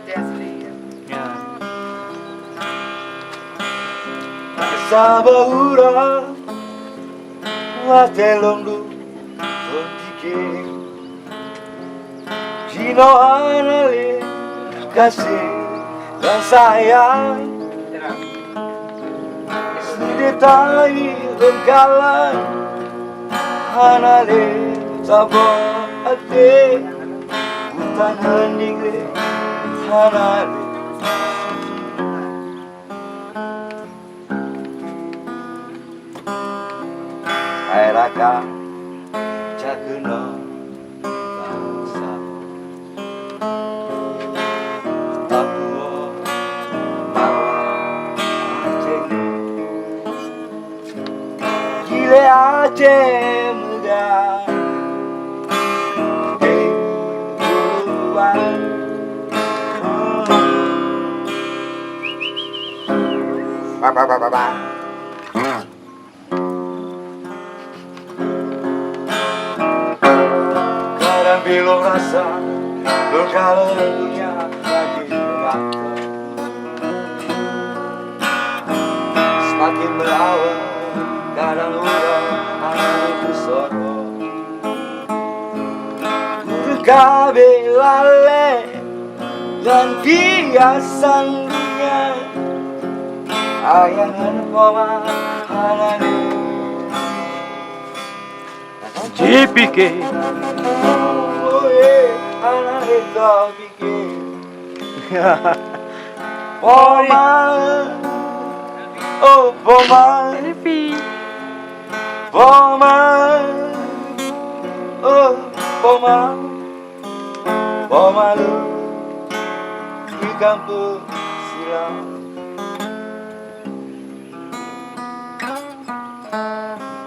Aceh asli ya. Ya. Sabahura watelondu tontike Jino anale kasih dan sayang Terang. Sudetai bengkalan Hanale sabo ate Hutan hening le hanale Airaka Cakeno Bangsa Papua Mawa Aceh Gile Aceh muda Kehidupan Ba. Kadang belum rasa kalau dunia lagi berantem Semakin melawan kadang orang aku sorot Kabe lale dan biasan dunia Ayangan koma hanane JPK. Hanane kau bikin Poman Oh Poman Poman Oh Poman Poman Di kampung silam